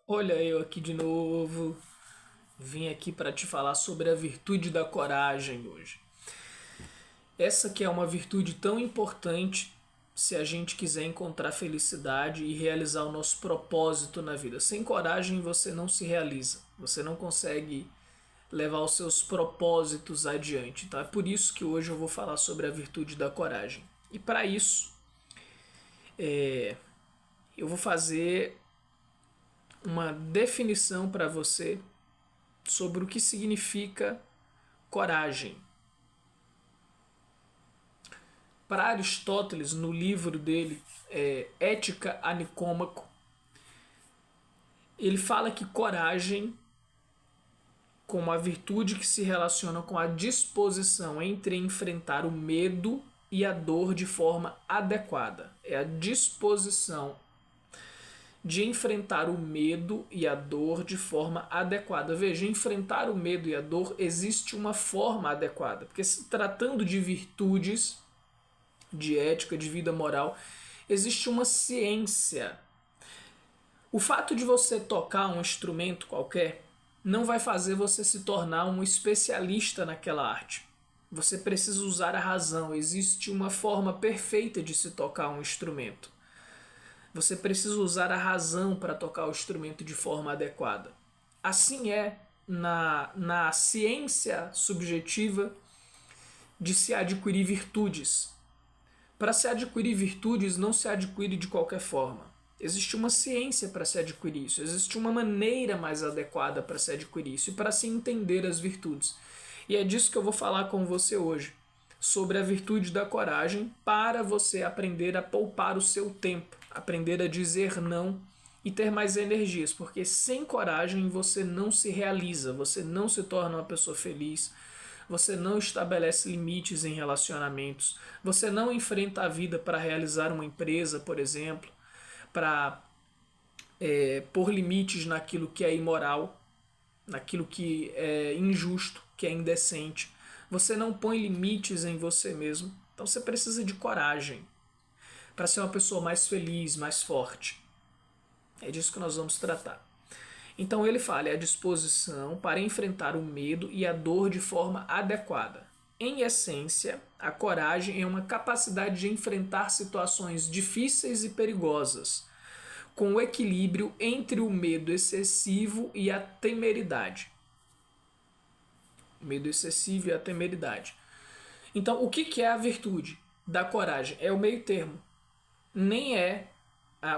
Olha eu aqui de novo. Vim aqui para te falar sobre a virtude da coragem hoje. Essa que é uma virtude tão importante se a gente quiser encontrar felicidade e realizar o nosso propósito na vida. Sem coragem você não se realiza. Você não consegue levar os seus propósitos adiante. Então é por isso que hoje eu vou falar sobre a virtude da coragem. E para isso, eu vou fazer uma definição para você sobre o que significa coragem. Para Aristóteles, no livro dele, Ética a Nicômaco, ele fala que coragem, como a virtude que se relaciona com a disposição entre enfrentar o medo e a dor de forma adequada. É a disposição de enfrentar o medo e a dor de forma adequada. Veja, enfrentar o medo e a dor existe uma forma adequada, porque se tratando de virtudes, de ética, de vida moral, existe uma ciência. O fato de você tocar um instrumento qualquer não vai fazer você se tornar um especialista naquela arte. Você precisa usar a razão. Existe uma forma perfeita de se tocar um instrumento. Você precisa usar a razão para tocar o instrumento de forma adequada. Assim é na ciência subjetiva de se adquirir virtudes. Para se adquirir virtudes, não se adquire de qualquer forma. Existe uma ciência para se adquirir isso, existe uma maneira mais adequada para se adquirir isso e para se entender as virtudes. E é disso que eu vou falar com você hoje, sobre a virtude da coragem para você aprender a poupar o seu tempo, aprender a dizer não e ter mais energias, porque sem coragem você não se realiza, você não se torna uma pessoa feliz, você não estabelece limites em relacionamentos, você não enfrenta a vida para realizar uma empresa, por exemplo, para pôr limites naquilo que é imoral, naquilo que é injusto, que é indecente. Você não põe limites em você mesmo. Então você precisa de coragem para ser uma pessoa mais feliz, mais forte. É disso que nós vamos tratar. Então ele fala, é a disposição para enfrentar o medo e a dor de forma adequada. Em essência, a coragem é uma capacidade de enfrentar situações difíceis e perigosas, com o equilíbrio entre o medo excessivo e a temeridade. O medo excessivo e a temeridade. Então, o que é a virtude da coragem? É o meio termo. Nem é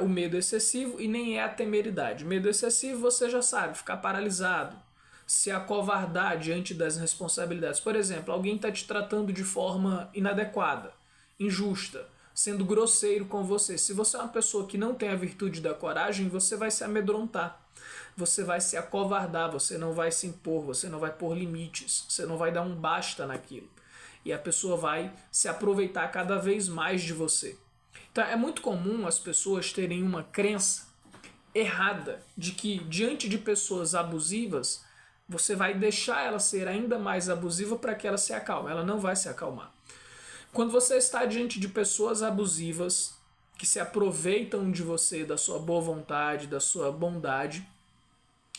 o medo excessivo e nem é a temeridade. O medo excessivo você já sabe, ficar paralisado, se acovardar diante das responsabilidades. Por exemplo, alguém está te tratando de forma inadequada, injusta, sendo grosseiro com você. Se você é uma pessoa que não tem a virtude da coragem, você vai se amedrontar, você vai se acovardar, você não vai se impor, você não vai pôr limites, você não vai dar um basta naquilo. E a pessoa vai se aproveitar cada vez mais de você. Então é muito comum as pessoas terem uma crença errada de que diante de pessoas abusivas você vai deixar ela ser ainda mais abusiva para que ela se acalme. Ela não vai se acalmar. Quando você está diante de pessoas abusivas que se aproveitam de você, da sua boa vontade, da sua bondade,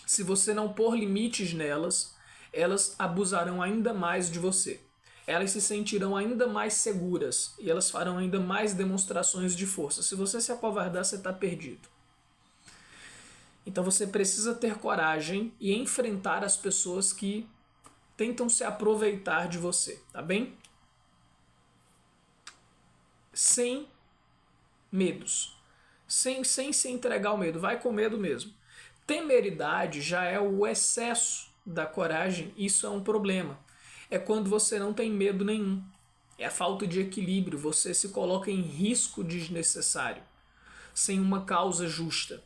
se você não pôr limites nelas, elas abusarão ainda mais de você. Elas se sentirão ainda mais seguras e elas farão ainda mais demonstrações de força. Se você se acovardar, você está perdido. Então você precisa ter coragem e enfrentar as pessoas que tentam se aproveitar de você, tá bem? Sem medos. Sem se entregar ao medo. Vai com medo mesmo. Temeridade já é o excesso da coragem. Isso é um problema. É quando você não tem medo nenhum. É a falta de equilíbrio. Você se coloca em risco desnecessário, sem uma causa justa.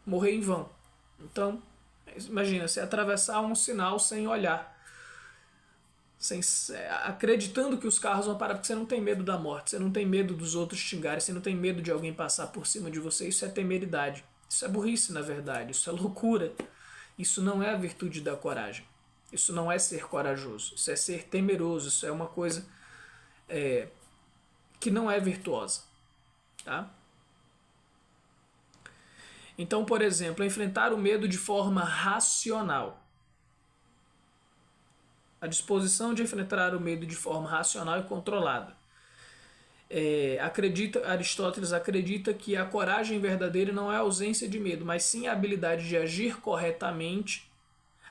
Morrer em vão. Então, imagina, você atravessar um sinal sem olhar, sem, acreditando que os carros vão parar porque você não tem medo da morte, você não tem medo dos outros xingarem, você não tem medo de alguém passar por cima de você. Isso é temeridade. Isso é burrice, na verdade. Isso é loucura. Isso não é a virtude da coragem. Isso não é ser corajoso. Isso é ser temeroso. Isso é uma coisa que não é virtuosa. Tá? Então, por exemplo, enfrentar o medo de forma racional. A disposição de enfrentar o medo de forma racional e controlada. Aristóteles acredita que a coragem verdadeira não é a ausência de medo, mas sim a habilidade de agir corretamente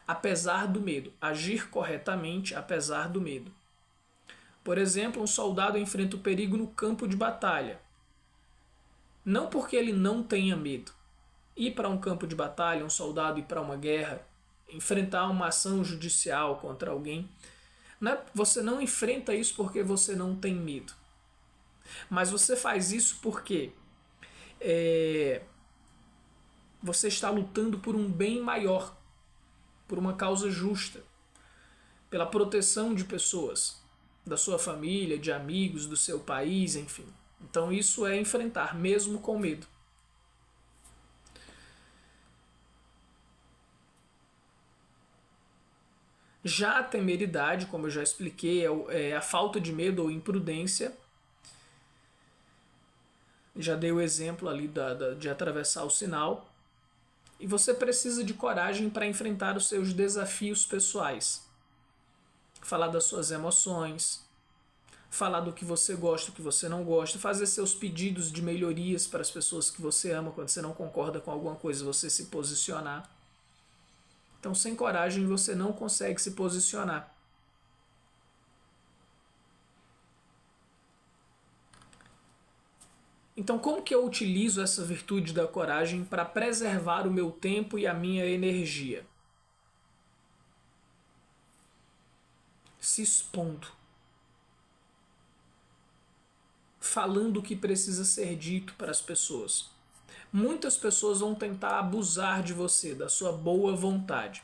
apesar do medo. Agir corretamente apesar do medo. Por exemplo, um soldado enfrenta o perigo no campo de batalha. Não porque ele não tenha medo. Ir para um campo de batalha, um soldado ir para uma guerra, enfrentar uma ação judicial contra alguém, você não enfrenta isso porque você não tem medo. Mas você faz isso porque você está lutando por um bem maior, por uma causa justa, pela proteção de pessoas, da sua família, de amigos, do seu país, enfim. Então isso é enfrentar, mesmo com medo. Já a temeridade, como eu já expliquei, é a falta de medo ou imprudência. Já dei o exemplo ali de atravessar o sinal. E você precisa de coragem para enfrentar os seus desafios pessoais. Falar das suas emoções, falar do que você gosta, do que você não gosta, fazer seus pedidos de melhorias para as pessoas que você ama. Quando você não concorda com alguma coisa, você se posicionar. Então, sem coragem, você não consegue se posicionar. Então, como que eu utilizo essa virtude da coragem para preservar o meu tempo e a minha energia? Se expondo. Falando o que precisa ser dito para as pessoas. Muitas pessoas vão tentar abusar de você, da sua boa vontade.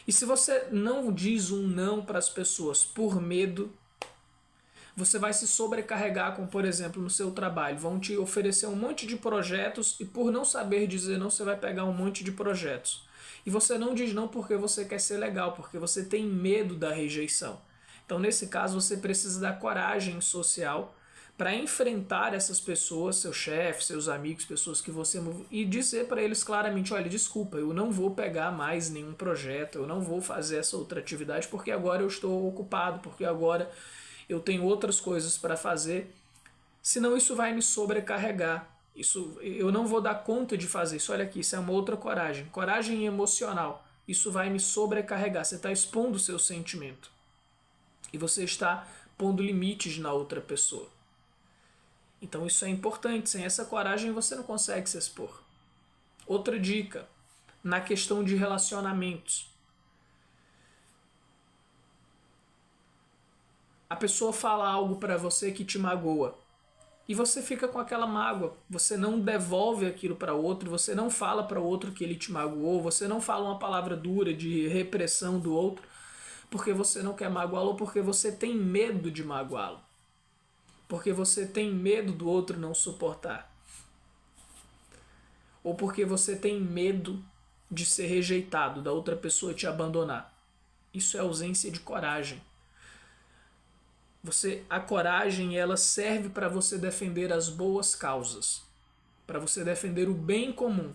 E se você não diz um não para as pessoas por medo, você vai se sobrecarregar com, por exemplo, no seu trabalho. Vão te oferecer um monte de projetos e por não saber dizer não, você vai pegar um monte de projetos. E você não diz não porque você quer ser legal, porque você tem medo da rejeição. Então, nesse caso, você precisa da coragem social para enfrentar essas pessoas, seu chefe, seus amigos, pessoas que você... e dizer para eles claramente, olha, desculpa, eu não vou pegar mais nenhum projeto, eu não vou fazer essa outra atividade porque agora eu estou ocupado, porque agora eu tenho outras coisas para fazer, senão isso vai me sobrecarregar. Eu não vou dar conta de fazer isso. Olha aqui, isso é uma outra coragem. Coragem emocional. Isso vai me sobrecarregar. Você está expondo o seu sentimento. E você está pondo limites na outra pessoa. Então isso é importante. Sem essa coragem você não consegue se expor. Outra dica, na questão de relacionamentos. A pessoa fala algo para você que te magoa. E você fica com aquela mágoa. Você não devolve aquilo para o outro, você não fala para o outro que ele te magoou, você não fala uma palavra dura de repressão do outro, porque você não quer magoá-lo ou porque você tem medo de magoá-lo. Porque você tem medo do outro não suportar. Ou porque você tem medo de ser rejeitado, da outra pessoa te abandonar. Isso é ausência de coragem. A coragem ela serve para você defender as boas causas, para você defender o bem comum.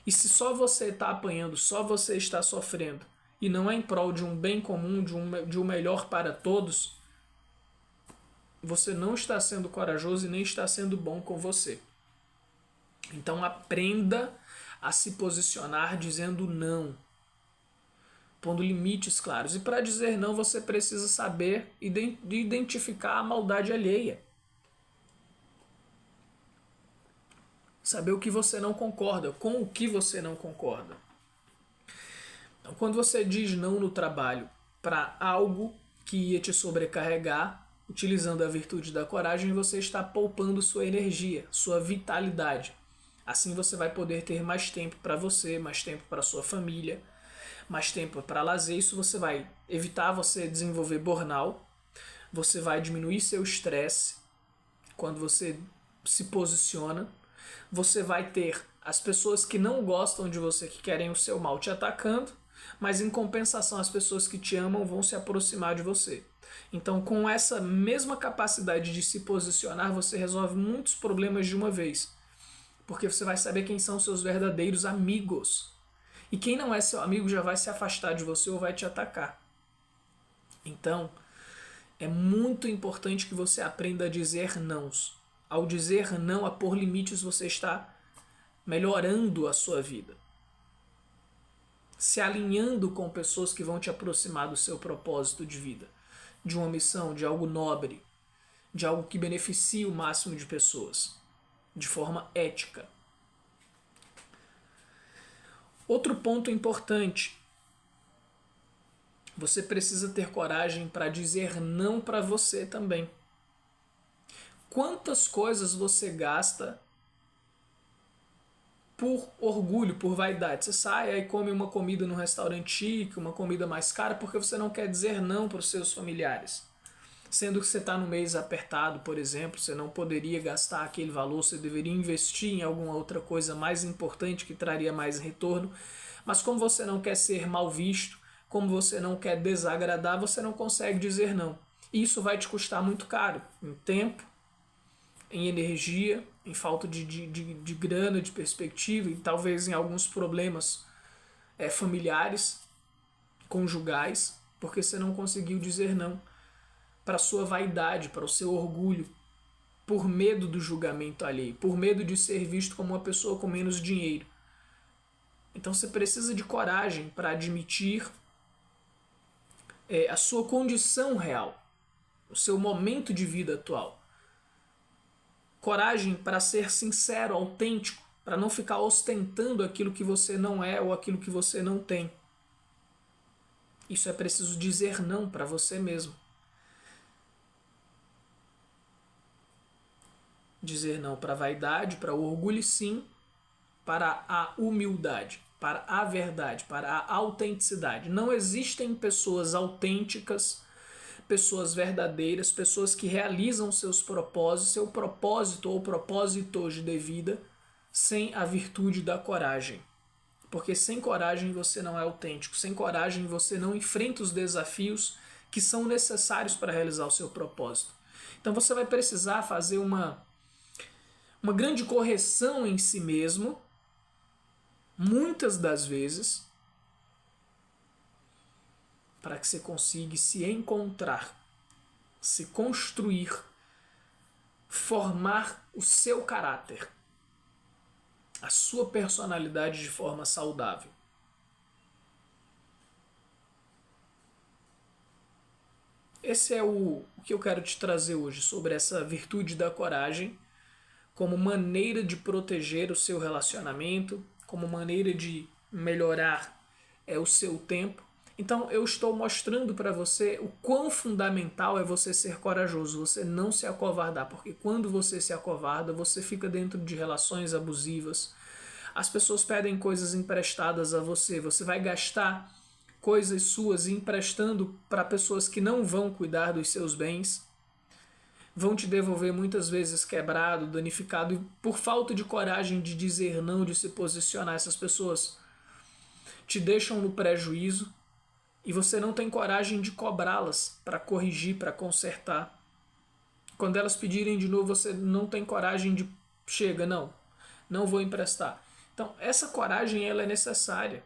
E se só você está apanhando, só você está sofrendo, e não é em prol de um bem comum, de um melhor para todos, você não está sendo corajoso e nem está sendo bom com você. Então aprenda a se posicionar dizendo não, pondo limites claros. E para dizer não, você precisa saber identificar a maldade alheia. Saber o que você não concorda, com o que você não concorda. Então, quando você diz não no trabalho para algo que ia te sobrecarregar, utilizando a virtude da coragem, você está poupando sua energia, sua vitalidade. Assim você vai poder ter mais tempo para você, mais tempo para sua família, mais tempo para lazer. Isso você vai evitar você desenvolver burnout, você vai diminuir seu estresse quando você se posiciona, você vai ter as pessoas que não gostam de você, que querem o seu mal te atacando, mas em compensação as pessoas que te amam vão se aproximar de você. Então, com essa mesma capacidade de se posicionar, você resolve muitos problemas de uma vez. Porque você vai saber quem são seus verdadeiros amigos. E quem não é seu amigo já vai se afastar de você ou vai te atacar. Então, é muito importante que você aprenda a dizer nãos. Ao dizer não, a pôr limites, você está melhorando a sua vida. Se alinhando com pessoas que vão te aproximar do seu propósito de vida, de uma missão, de algo nobre, de algo que beneficie o máximo de pessoas, de forma ética. Outro ponto importante, você precisa ter coragem para dizer não para você também. Quantas coisas você gasta por orgulho, por vaidade? Você sai e come uma comida num restaurante chique, uma comida mais cara, porque você não quer dizer não para os seus familiares. Sendo que você está no mês apertado, por exemplo, você não poderia gastar aquele valor, você deveria investir em alguma outra coisa mais importante que traria mais retorno. Mas como você não quer ser mal visto, como você não quer desagradar, você não consegue dizer não. E isso vai te custar muito caro, em tempo, em energia, em falta de grana, de perspectiva e talvez em alguns problemas familiares, conjugais, porque você não conseguiu dizer não para a sua vaidade, para o seu orgulho, por medo do julgamento alheio, por medo de ser visto como uma pessoa com menos dinheiro. Então você precisa de coragem para admitir a sua condição real, o seu momento de vida atual. Coragem para ser sincero, autêntico, para não ficar ostentando aquilo que você não é ou aquilo que você não tem. Isso é preciso dizer não para você mesmo. Dizer não para a vaidade, para o orgulho e sim para a humildade, para a verdade, para a autenticidade. Não existem pessoas autênticas, pessoas verdadeiras, pessoas que realizam seus propósitos, seu propósito ou propósitos de vida, sem a virtude da coragem. Porque sem coragem você não é autêntico, sem coragem você não enfrenta os desafios que são necessários para realizar o seu propósito. Então você vai precisar fazer uma grande correção em si mesmo, muitas das vezes, para que você consiga se encontrar, se construir, formar o seu caráter, a sua personalidade de forma saudável. Esse é o que eu quero te trazer hoje sobre essa virtude da coragem como maneira de proteger o seu relacionamento, como maneira de melhorar o seu tempo. Então eu estou mostrando para você o quão fundamental é você ser corajoso, você não se acovardar, porque quando você se acovarda, você fica dentro de relações abusivas, as pessoas pedem coisas emprestadas a você, você vai gastar coisas suas emprestando para pessoas que não vão cuidar dos seus bens, vão te devolver muitas vezes quebrado, danificado, e por falta de coragem de dizer não, de se posicionar, essas pessoas te deixam no prejuízo e você não tem coragem de cobrá-las para corrigir, para consertar. Quando elas pedirem de novo, você não tem coragem de chega, não vou emprestar. Então, essa coragem ela é necessária.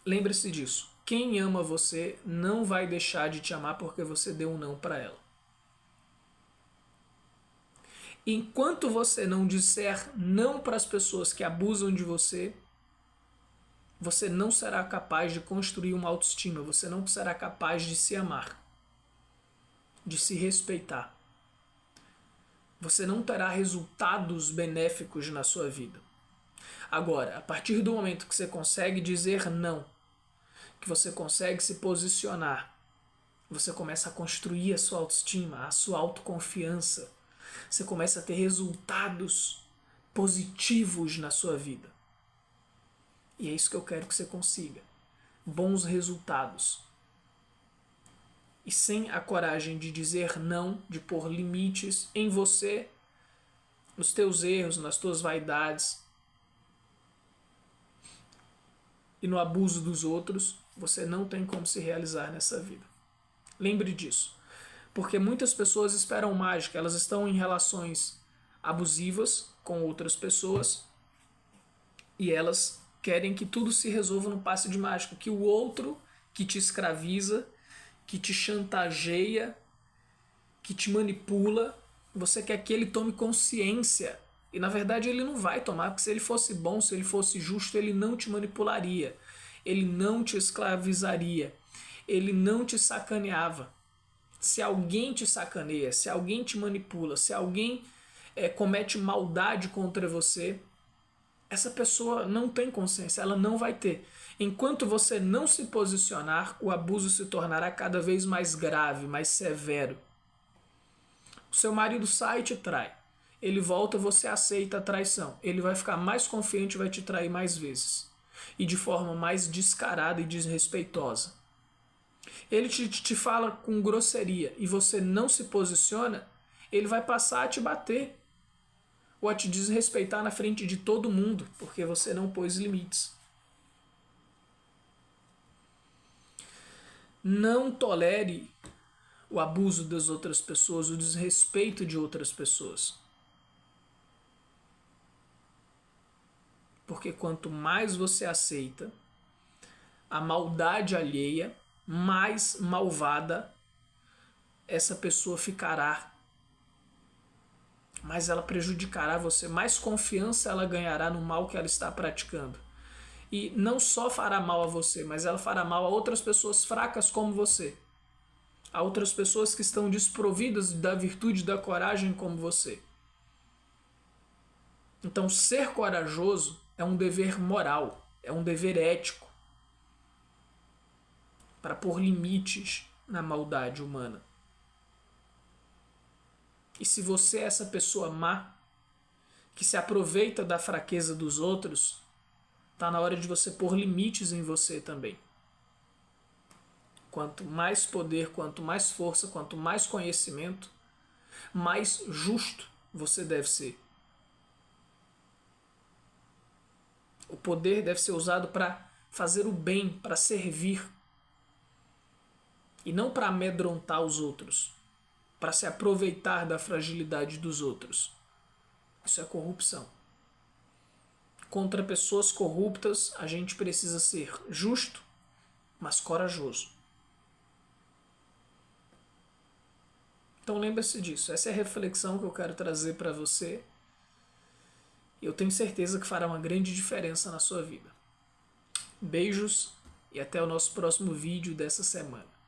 Lembre-se disso. Quem ama você não vai deixar de te amar porque você deu um não para ela. Enquanto você não disser não para as pessoas que abusam de você, você não será capaz de construir uma autoestima, você não será capaz de se amar, de se respeitar. Você não terá resultados benéficos na sua vida. Agora, a partir do momento que você consegue dizer não, que você consegue se posicionar, você começa a construir a sua autoestima, a sua autoconfiança. Você começa a ter resultados positivos na sua vida. E é isso que eu quero que você consiga. Bons resultados. E sem a coragem de dizer não, de pôr limites em você, nos teus erros, nas tuas vaidades e no abuso dos outros, você não tem como se realizar nessa vida. Lembre disso. Porque muitas pessoas esperam mágica, elas estão em relações abusivas, com outras pessoas e elas querem que tudo se resolva num passe de mágica, que o outro que te escraviza, que te chantageia, que te manipula, você quer que ele tome consciência. E na verdade ele não vai tomar, porque se ele fosse bom, se ele fosse justo, ele não te manipularia, ele não te escravizaria, ele não te sacaneava. Se alguém te sacaneia, se alguém te manipula, se alguém comete maldade contra você, essa pessoa não tem consciência, ela não vai ter. Enquanto você não se posicionar, o abuso se tornará cada vez mais grave, mais severo. O seu marido sai e te trai. Ele volta, você aceita a traição. Ele vai ficar mais confiante e vai te trair mais vezes. E de forma mais descarada e desrespeitosa. Ele te fala com grosseria e você não se posiciona, ele vai passar a te bater. Ou a te desrespeitar na frente de todo mundo, porque você não pôs limites. Não tolere o abuso das outras pessoas, o desrespeito de outras pessoas. Porque quanto mais você aceita a maldade alheia, mais malvada essa pessoa ficará. Mais ela prejudicará você, mais confiança ela ganhará no mal que ela está praticando. E não só fará mal a você, mas ela fará mal a outras pessoas fracas como você. A outras pessoas que estão desprovidas da virtude e da coragem como você. Então, ser corajoso é um dever moral, é um dever ético para pôr limites na maldade humana. E se você é essa pessoa má, que se aproveita da fraqueza dos outros, está na hora de você pôr limites em você também. Quanto mais poder, quanto mais força, quanto mais conhecimento, mais justo você deve ser. O poder deve ser usado para fazer o bem, para servir. E não para amedrontar os outros, para se aproveitar da fragilidade dos outros. Isso é corrupção. Contra pessoas corruptas, a gente precisa ser justo, mas corajoso. Então lembre-se disso. Essa é a reflexão que eu quero trazer para você. E eu tenho certeza que fará uma grande diferença na sua vida. Beijos e até o nosso próximo vídeo dessa semana.